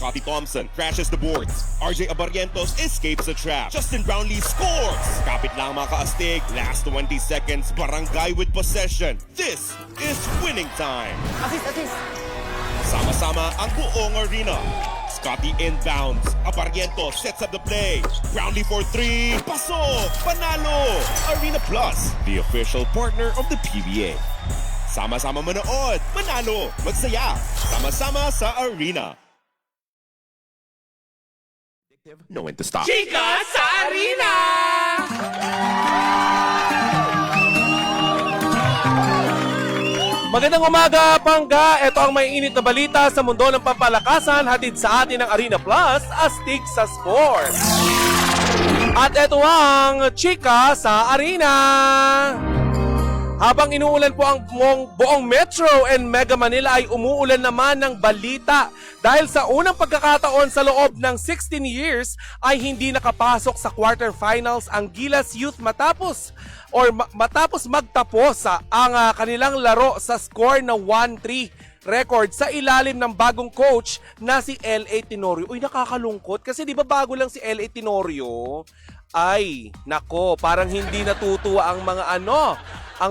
Scotty Thompson crashes the boards. RJ Abarrientos escapes the trap. Justin Brownlee scores! Kapit lang mga kaastig. Last 20 seconds, Barangay with possession. This is winning time. Assist! Sama-sama ang buong arena. Scotty inbounds. Abarrientos sets up the play. Brownlee for 3. Pasok! Panalo! Arena Plus, the official partner of the PBA. Sama-sama manood, manalo, magsaya. Sama-sama sa arena. Know when to stop. Chika sa Arena! Magandang umaga, Pangga! Ito ang may init na balita sa mundo ng pampalakasan, hatid sa atin ng Arena Plus, astig sa sports. At ito ang Chika sa Arena! Habang inuulan po ang buong Metro and Mega Manila ay umuulan naman ng balita dahil sa unang pagkakataon sa loob ng 16 years ay hindi nakapasok sa quarterfinals ang Gilas Youth matapos magtapos ang kanilang laro sa score na 1-3 record sa ilalim ng bagong coach na si L.A. Tenorio. Uy, nakakalungkot kasi di ba bago lang si L.A. Tenorio? Ay, nako, parang hindi natutuwa ang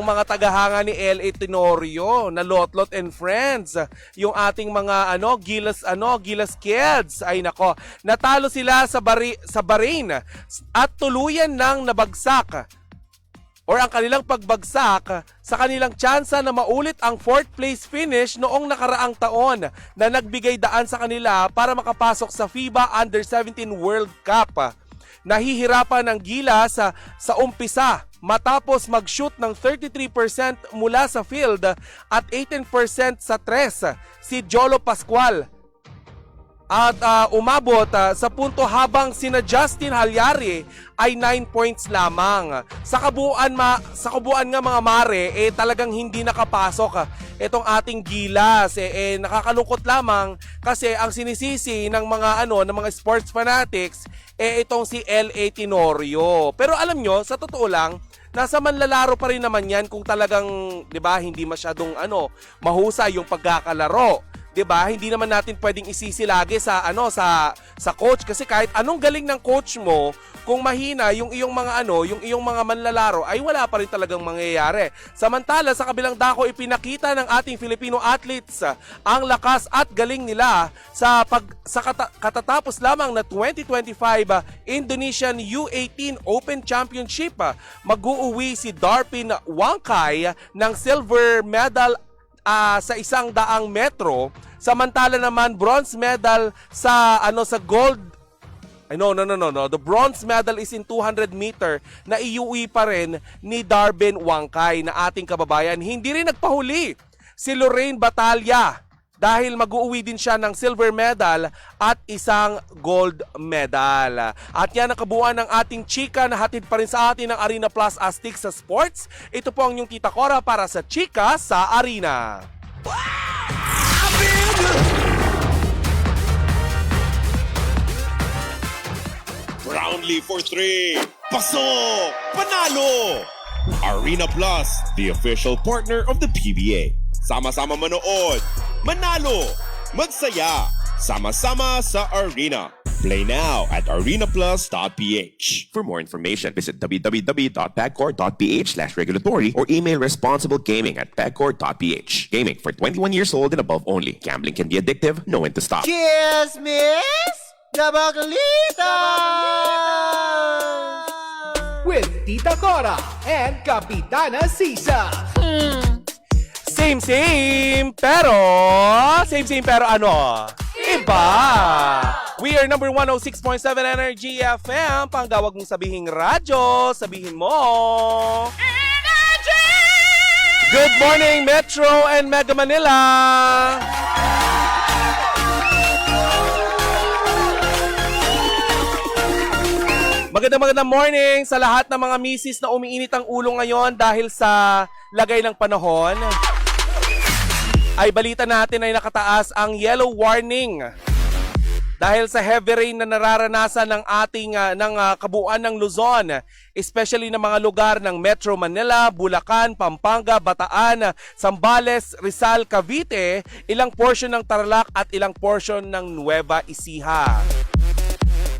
mga tagahanga ni L.A. Tenorio na Lotlot and Friends. Yung ating mga Gilas Kids. Ay nako, natalo sila sa Bahrain at tuluyan nang nabagsak or ang kanilang pagbagsak sa kanilang tsansa na maulit ang 4th place finish noong nakaraang taon na nagbigay daan sa kanila para makapasok sa FIBA Under-17 World Cup. Nahihirapan ang Gilas sa umpisa matapos mag-shoot ng 33% mula sa field at 18% sa tres si Jolo Pascual. At umabot sa punto habang sina Justin Halyari ay 9 points lamang. Sa kabuuan nga mga mare, talagang hindi nakapasok itong ating Gilas. Nakakalungkot lamang kasi ang sinisisi ng mga sports fanatics itong si L.A. Tenorio. Pero alam nyo, sa totoo lang, nasa manlalaro pa rin naman yan kung talagang, 'di ba, hindi masyadong mahusay yung pagkakalaro. 'Di ba? Hindi naman natin pwedeng isisi lagi sa coach kasi kahit anong galing ng coach mo, kung mahina yung iyong mga manlalaro ay wala pa rin talagang mangyayari. Samantala sa kabilang dako ipinakita ng ating Filipino athletes ang lakas at galing nila sa katatapos lamang na 2025 Indonesian U18 Open Championship. Mag-uuwi si Darpin Wangkai ng silver medal sa 100 metro, samantala naman bronze medal sa gold. The bronze medal is in 200 meter na iuwi pa rin ni Darvin Wangkai na ating kababayan. Hindi rin nagpahuli si Lorraine Batalla dahil mag-uuwi din siya ng silver medal at 1 gold medal. At yan ang kabuuan ng ating chika na hatid pa rin sa atin ng Arena Plus astig sa sports. Ito po ang inyong Tita Cora para sa Chika sa Arena. Brownlee for 3. Pasok! Panalo! Arena Plus, the official partner of the PBA. Sama-sama manood, manalo, magsaya, sama-sama sa arena. Play now at arenaplus.ph. For more information, visit www.pagcor.ph/regulatory or email responsiblegaming@pagcor.ph. Gaming for 21 years old and above only. Gambling can be addictive. Know when to stop. Cheers, miss! Gabaglita! With Tita Cora and Kapitana Sisa. Same pero iba. We are number 106.7 Energy FM. Panggawag mong sabihin radyo, sabihin mo Energy! Good morning Metro and Mega Manila. Magandang morning sa lahat ng mga misis na umiinit ang ulo ngayon dahil sa lagay ng panahon. Ay balita natin ay nakataas ang yellow warning Dahil sa heavy rain na nararanasan ng ating kabuuan ng Luzon, especially ng mga lugar ng Metro Manila, Bulacan, Pampanga, Bataan, Zambales, Rizal, Cavite, ilang portion ng Tarlac at ilang portion ng Nueva Ecija.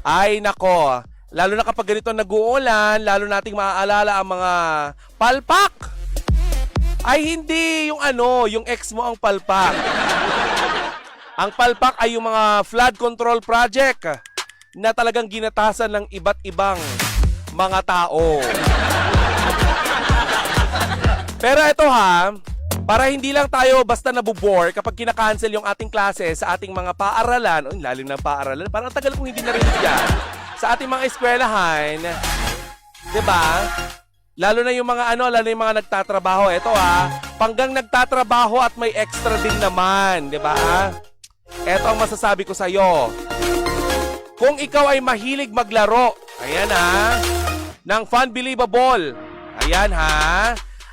Ay nako, lalo na kapag ganito nag-uulan, lalo nating maaalala ang mga palpak. Ay hindi yung yung ex mo ang palpak. Ang palpak ay yung mga flood control project na talagang ginatasan ng iba't ibang mga tao. Pero ito para hindi lang tayo basta nabubore kapag kinakancel yung ating klase sa ating mga paaralan, lalim ng paaralan, parang tagal kong hindi narinig yan, sa ating mga eskwelahan, 'di ba? Lalo na yung mga lalo na yung mga nagtatrabaho. Ito panggang nagtatrabaho at may extra din naman, 'di ba? Ito ang masasabi ko sa iyo. Kung ikaw ay mahilig maglaro, ayan ng Fun Believable, ayan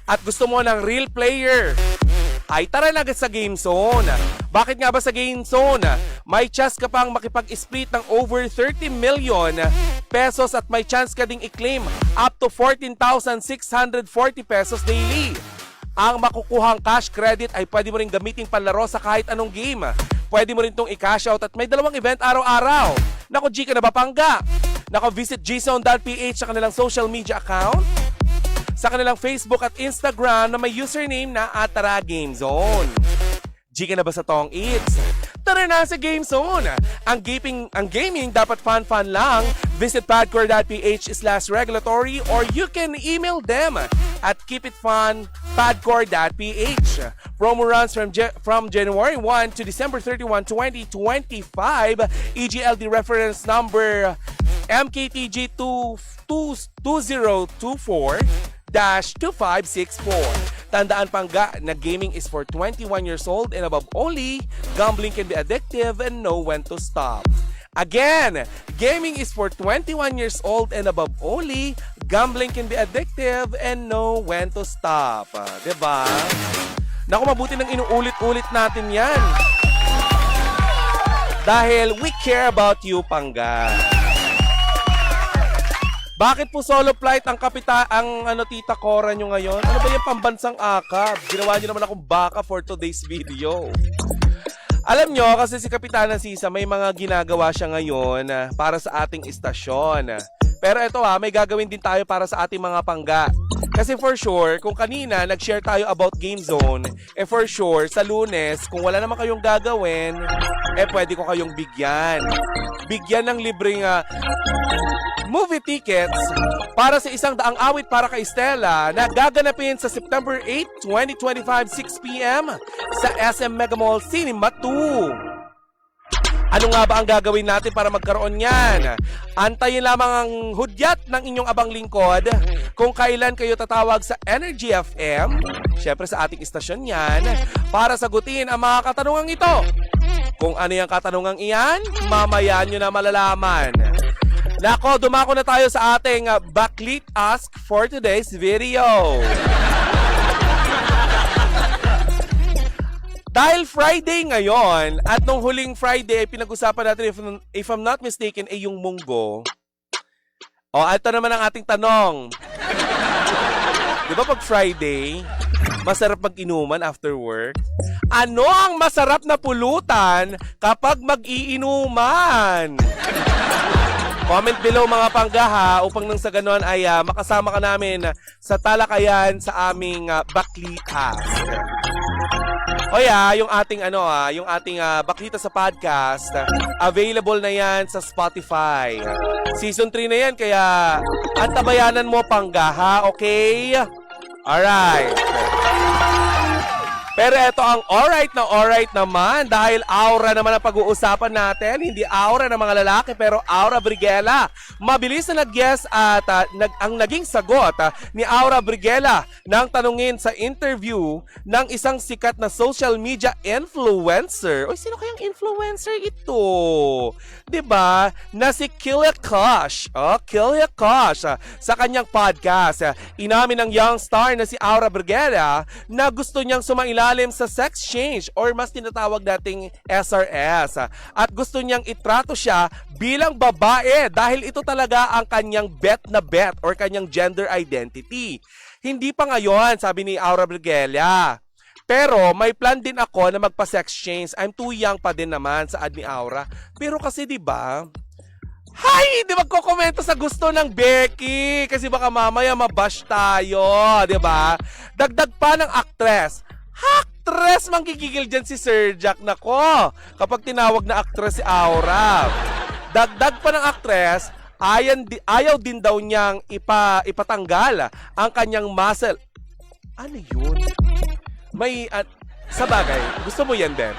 at gusto mo ng real player, ay tara na agad sa Game Zone. Bakit nga ba sa Game Zone? May chance ka pang makipag-split ng over 30 million pesos at may chance ka ding i-claim up to 14,640 pesos daily. Ang makukuhang cash credit ay pwede mo rin gamitin panlaro sa kahit anong game. Pwede mo rin itong i-cash out at may 2 event araw-araw. Nako, G ka na ba, Pangga? Nako, visit gzone.ph sa kanilang social media account, sa kanilang Facebook at Instagram na may username na @GameZone. G ka na ba sa Tong Eats? Tara na sa Game Zone! Ang gaming dapat fun lang. Visit padcore.ph/regulatory or you can email them at keepitfunpadcore.ph. Promo runs from January 1 to December 31, 2025. EGLD reference number MKTG 2024-2564. Tandaan Pangga na gaming is for 21 years old and above only. Gambling can be addictive and know when to stop. Again, gaming is for 21 years old and above only. Gambling can be addictive and know when to stop. Diba? Naku, mabuti nang inuulit-ulit natin yan. Dahil we care about you, Pangga. Bakit po solo flight ang Tita Cora nyo ngayon? Ano ba yung pambansang akap? Ginawa nyo naman akong baka for today's video. Alam nyo, kasi si Kapitana Sisa may mga ginagawa siya ngayon para sa ating istasyon. Pero ito may gagawin din tayo para sa ating mga Pangga. Kasi for sure, kung kanina nag-share tayo about Game Zone, for sure, sa Lunes, kung wala naman kayong gagawin, pwede ko kayong bigyan. Bigyan ng libreng movie tickets para sa 100 awit para kay Stella na gaganapin sa September 8, 2025, 6 p.m. sa SM Mega Mall Cinema 2. Ano nga ba ang gagawin natin para magkaroon yan? Antayin lamang ang hudyat ng inyong abang lingkod kung kailan kayo tatawag sa Energy FM, syempre sa ating istasyon yan, para sagutin ang mga katanungang ito. Kung ano yung katanungang iyan, mamaya nyo na malalaman. Nako, dumako na tayo sa ating Backlit Ask for today's video. Dahil Friday ngayon, at nung huling Friday, pinag-usapan natin, if I'm not mistaken, yung munggo. Ito naman ang ating tanong. Di ba pag Friday, masarap mag-inuman after work? Ano ang masarap na pulutan kapag mag-iinuman? Comment below mga Pangga upang nang sa ganon ay makasama ka namin sa talakayan sa aming Baklita. Yung ating yung ating Baklita sa podcast, available na yan sa Spotify. Season 3 na yan kaya antabayanan mo Pangga, okay? Alright. Pero ito ang alright naman dahil aura naman ang pag-uusapan natin. Hindi aura ng mga lalaki pero aura Briguela. Mabilis na nag-guess at ang naging sagot ni Aura Briguela nang tanungin sa interview ng isang sikat na social media influencer. Sino kayang influencer ito? Diba? Na si Kilya Kosh. Kilya Kosh. Sa kanyang podcast, inamin ng young star na si Aura Briguela na gusto niyang sumailalim ilalim sa sex change or mas tinatawag nating SRS. At gusto niyang itrato siya bilang babae dahil ito talaga ang kanyang bet na bet or kanyang gender identity. Hindi pa ngayon, sabi ni Aura Brigella. Pero may plan din ako na magpa-sex change. I'm too young pa din naman, saad ni Aura. Pero kasi 'di ba? Hay, hindi magko-komento sa gusto ng Becky kasi baka mamaya mabash tayo, 'di ba? Dagdag pa ng actress. Actress, manggigigil dyan si Sir Jack. Nako, kapag tinawag na actress si Aura. Dagdag pa ng actress, ayaw din daw niyang ipatanggal ang kanyang muscle. Ano yun? Sa bagay, gusto mo yan din.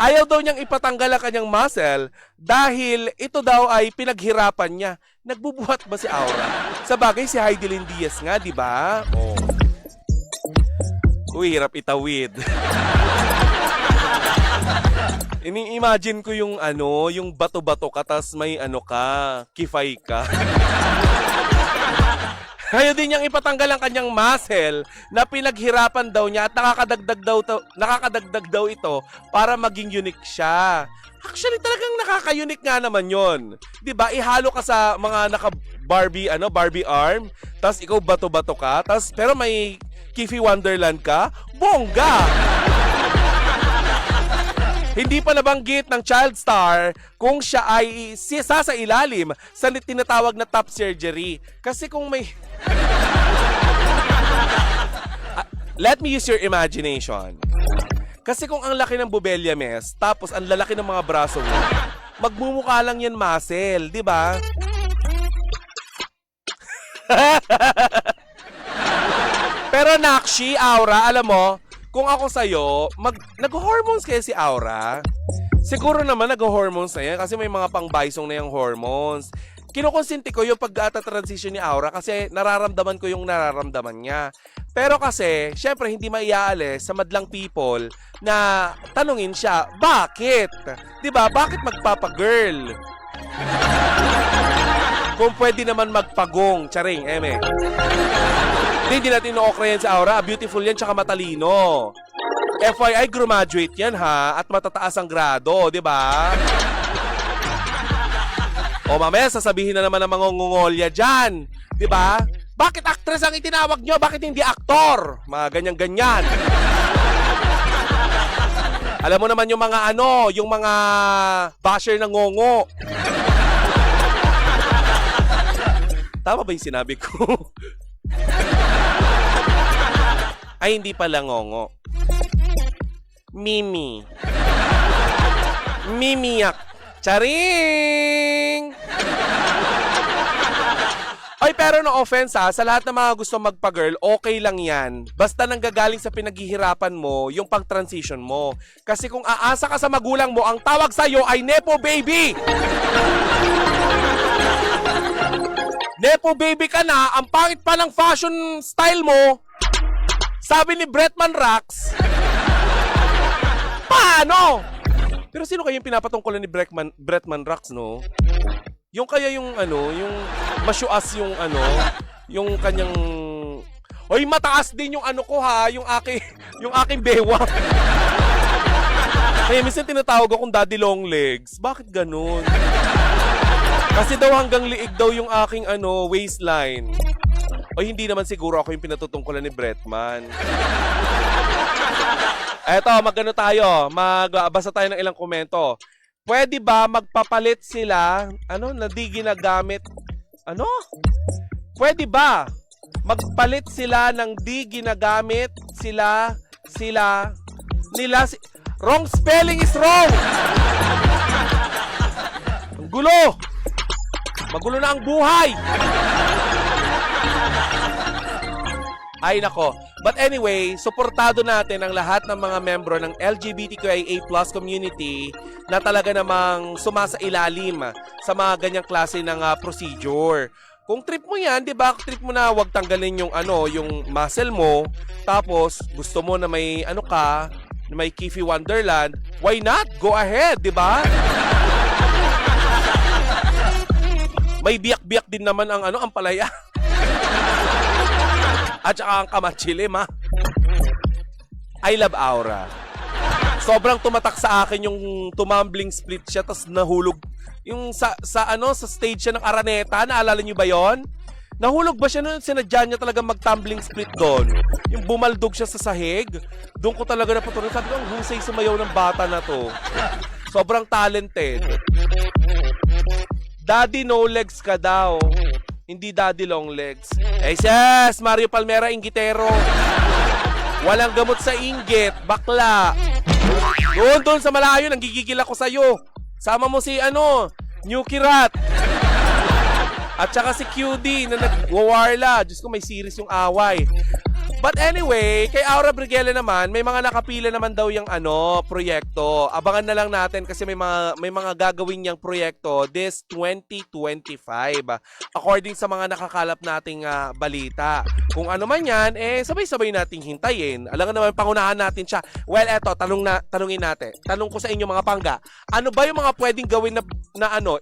Ayaw daw niyang ipatanggal ang kanyang muscle dahil ito daw ay pinaghirapan niya. Nagbubuhat ba si Aura? Sa bagay, si Heidelin Diaz nga, di ba? Oh. Uy, hirap itawid. Ini-imagine ko yung yung bato-bato ka, tas may kifay ka. Ayaw din niyang ipatanggal ang kanyang muscle na pinaghirapan daw niya at nakakadagdag daw ito para maging unique siya. Actually, talagang nakaka-unique nga naman yon. 'Di ba? Ihalo ka sa mga Barbie arm, tas ikaw bato-bato ka, pero may Kiffy Wonderland ka, bongga! Hindi pa nabanggit ng child star kung siya ay sa ilalim sa tinatawag na top surgery. Kasi kung may... Let me use your imagination. Kasi kung ang laki ng bubelya, mes, tapos ang lalaki ng mga braso mo, magmumukha lang yan muscle, di ba? Pero Nakshi, Aura, alam mo, kung ako sa'yo, nag-hormones kaya si Aura? Siguro naman nag-hormones na yan kasi may mga pang-bisong na yung hormones. Kinukonsinti ko yung pag-transition ni Aura kasi nararamdaman ko yung nararamdaman niya. Pero kasi, syempre hindi maiaalis sa madlang people na tanungin siya, bakit? Diba? Bakit magpapagirl? Kung pwede naman magpagong, charing, eme. Hindi natin ino-okra yan sa Aura. Beautiful yan, tsaka matalino. FYI, graduate yan ha, at matataas ang grado, di ba? O mamaya, sasabihin na naman ng mga ngungolya dyan, di ba? Bakit actress ang itinawag nyo? Bakit hindi aktor? Mga ganyan-ganyan. Alam mo naman yung mga yung mga basher ng ngongo. Tama ba yung sinabi ko? Ay, hindi pala ngongo. Mimi. Mimiyak. Charing! Ay, pero no offense sa lahat ng mga gusto magpa-girl, okay lang yan. Basta nanggagaling sa pinaghihirapan mo, yung pag-transition mo. Kasi kung aasa ka sa magulang mo, ang tawag sa'yo ay Nepo Baby! Nepo Baby ka na, ang pangit pa ng fashion style mo. Sabi ni Bretman Rax, paano? Pero sino kayo yung pinapatungkulan ni Bretman Rax, no? Yung kaya yung yung masyuas yung yung kanyang... Hoy, mataas din yung ko ha, yung aking bewang. Kaya minsan tinatawag akong Daddy Long Legs. Bakit ganun? Kasi daw hanggang liig daw yung aking waistline. O hindi naman siguro ako yung pinatutungkulan ni Bretman. Eto, tayo. Magbasa tayo ng ilang komento. Pwede ba magpapalit sila, na di ginagamit, Pwede ba magpalit sila ng di ginagamit wrong spelling is wrong! Ang gulo! Magulo na ang buhay! Ay nako. But anyway, suportado natin ang lahat ng mga membro ng LGBTQIA+ community na talaga namang sumasailalim sa mga ganyang klase ng procedure. Kung trip mo yan, di ba? Trip mo na wag tanggalin yung yung muscle mo, tapos gusto mo na may na may Kiffy Wonderland, why not? Go ahead, di ba? May biyak-biyak din naman ang ang palaya. At saka ang kamachilim, ha? I love Aura. Sobrang tumatak sa akin yung tumambling split siya tapos nahulog yung sa stage siya ng Araneta. Naalala niyo ba 'yon? Nahulog ba siya noon? Sinadya niya talaga mag-tumbling split doon. Yung bumaldog siya sa sahig. Doon ko talaga napatuloy. Sabi ko, ang husay sumayaw ng bata na to. Sobrang talented. Daddy no legs ka daw. Hindi daddy long legs. Yes, Mario Palmera, inggitero. Walang gamot sa inggit. Bakla. Doon sa malayo, nanggigigil ako sa'yo. Sama mo si New Kirat. At saka si QD na nag-warla. Diyos ko, may series yung away. But anyway, kay Aura Briguela naman, may mga nakapila naman daw yung proyekto. Abangan na lang natin kasi may mga gagawin niyang proyekto this 2025. According sa mga nakakalap nating balita. Kung ano man yan, sabay-sabay nating hintayin. Alam naman, pangunahan natin siya. Well, eto, tanungin natin. Tanong ko sa inyo mga pangga. Ano ba yung mga pwedeng gawin na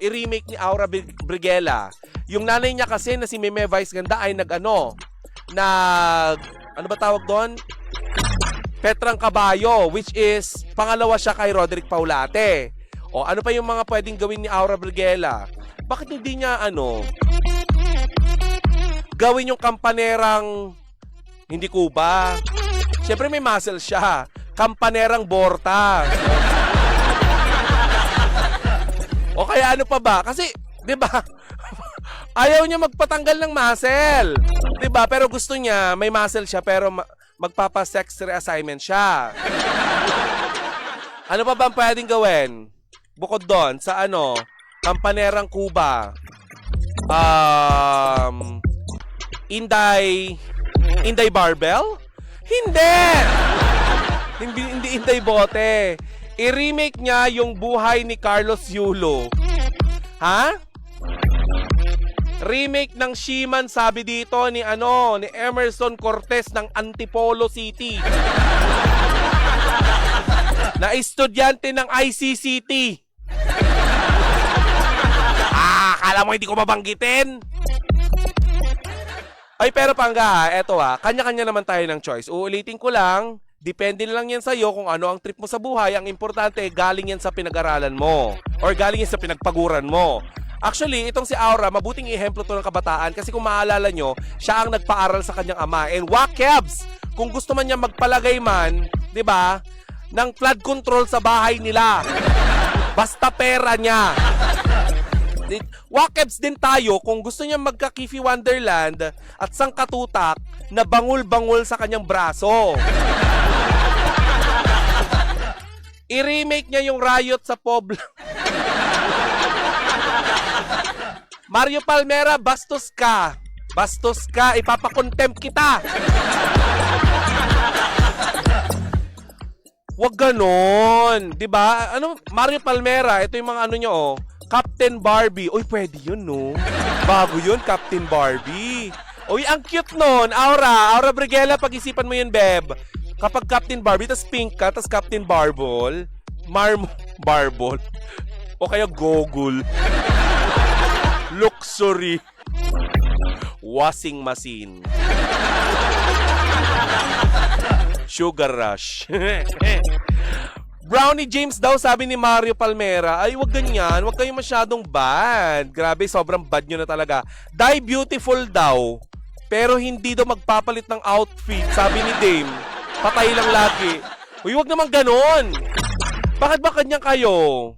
i-remake ni Aura Briguela? Yung nanay niya kasi na si Meme Vice Ganda ay ano ba tawag doon? Petrang Kabayo, which is pangalawa siya kay Roderick Paulate. O ano pa yung mga pwedeng gawin ni Aura Briguela? Bakit hindi niya gawin yung kampanerang hindi Cuba? Siyempre may muscle siya. Kampanerang Borta. O kaya ano pa ba? Kasi, di ba? Ayaw niya magpatanggal ng muscle. 'Di ba? Pero gusto niya, may muscle siya pero magpapa-sex reassignment siya. Ano pa ba ang pwedeng gawin? Bukod doon sa Kampanerang Cuba. Inday Barbell? Hindi Inday Bote. I-remake niya yung buhay ni Carlos Yulo. Ha? Remake ng She-Man, sabi dito ni Emerson Cortez ng Antipolo City. Na estudyante ng ICCT. Akala mo hindi ko mabanggitin? Ay, pero pangga, eto kanya-kanya naman tayo ng choice. Uulitin ko lang, depende na lang yan sa'yo kung ano ang trip mo sa buhay. Ang importante, galing yan sa pinag-aralan mo. Or galing yan sa pinagpaguran mo. Actually, itong si Aura, mabuting ihemplo to ng kabataan kasi kung maalala nyo, siya ang nagpaaral sa kanyang ama. And wakebs, kung gusto man niya magpalagay man, di ba, ng flood control sa bahay nila. Basta pera niya. Wakebs din tayo kung gusto niya magka-Kifi Wonderland at sangkatutak na bangul-bangul sa kanyang braso. I-remake niya yung riot sa Pobla. Mario Palmera, bastos ka. Bastos ka, ipapakontempt kita. Wag ganon. Diba? Mario Palmera, ito yung mga nyo, Captain Barbie. Uy, pwede yun, no? Bago yun, Captain Barbie. Uy, ang cute nun. Aura Briguela, pag-isipan mo yun, Beb. Kapag Captain Barbie, tas pink ka, tas Captain Barbol. Barbol. O kaya Gogol. Luxury. Washing machine. Sugar rush. Brownie James daw, sabi ni Mario Palmera, ay wag ganyan, wag kayong masyadong bad. Grabe, sobrang bad nyo na talaga. Die beautiful daw, pero hindi daw magpapalit ng outfit, sabi ni Dame. Patay lang lagi. Uy, wag naman ganon. Bakit ba kanyang kayo?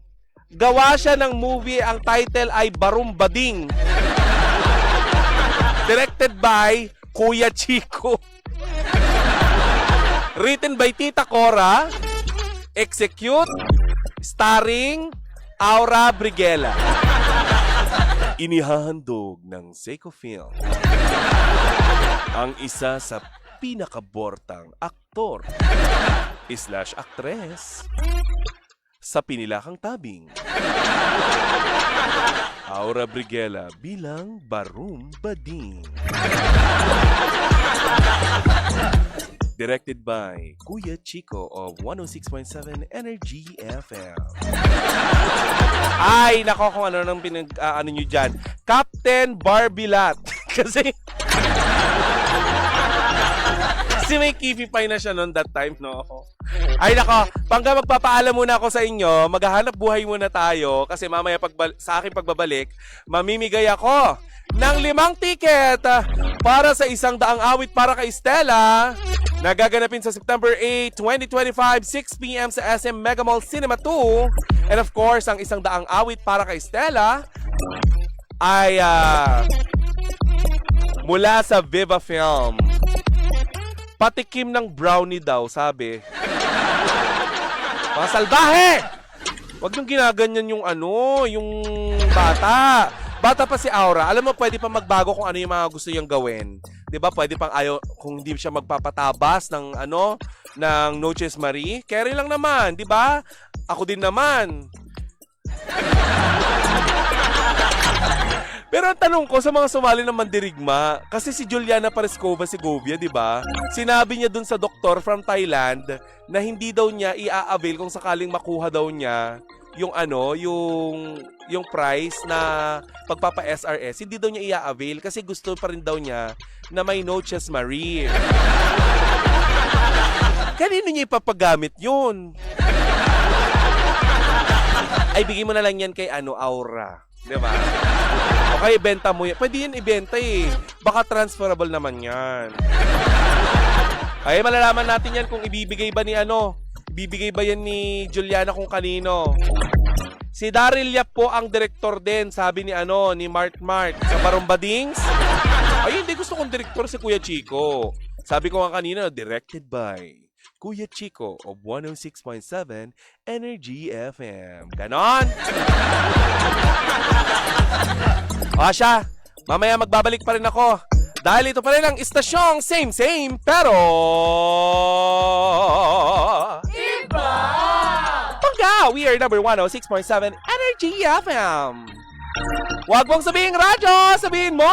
Gawa siya ng movie, ang title ay Barumbading. Directed by Kuya Chico. Written by Tita Cora. Execute, starring Aura Briguela. Inihahandog ng Seiko Film. Ang isa sa pinakabortang aktor / aktres sa pinilakang tabing. Aura Briguela bilang Barumbading. Directed by Kuya Chico of 106.7 Energy FM. Ay, nako kung ano nang ano nyo dyan. Captain Barbilat. Kasi Kasi may kipi pie na siya noon that time, no? Ay nako, pangga magpapaalam muna ako sa inyo, maghahanap buhay muna tayo kasi mamaya sa aking pagbabalik, mamimigay ako ng 5 ticket para sa 100 awit para kay Stella na gaganapin sa September 8, 2025, 6 p.m. sa SM Mega Mall Cinema 2. And of course, ang 100 awit para kay Stella ay mula sa Viva Film. Patikim ng brownie daw, sabi. Mga salbahe! Huwag niyong ginaganyan yung yung bata. Bata pa si Aura. Alam mo, pwede pa magbago kung ano yung mga gusto niyang gawin. 'Di ba? Pwede pang ayaw kung hindi siya magpapatabas ng ng Noches Marie. Carry lang naman, 'di ba? Ako din naman. Pero ang tanong ko sa mga sumali ng mandirigma, kasi si Juliana Parescova Segovia, di ba? Sinabi niya dun sa doktor from Thailand na hindi daw niya i-avail kung sakaling makuha daw niya yung yung prize na pagpapa-SRS. Hindi daw niya i-avail kasi gusto pa rin daw niya na may Noches Marie. Kanino niya ipapagamit yun? Ay, bigay mo na lang yan kay Aura. Di ba? Okay, ibenta mo yan. Pwede yan ibenta eh. Baka transferable naman yan. Ay, malalaman natin yan kung ibibigay ba ni ibibigay ba yan ni Juliana kung kanino. Si Daryl Yap po ang direktor din, sabi ni ni Mart sa Barumbadings. Ay, hindi, gusto kong direktor si Kuya Chico. Sabi ko nga kanina, directed by Kuya Chico of 106.7 Energy FM. Ganon! O siya, mamaya magbabalik pa rin ako. Dahil ito pa rin ang istasyong same, pero... Iba! Pangga, we are number 106.7 Energy. Energy FM. Huwag mong sabihin radyo, sabihin mo!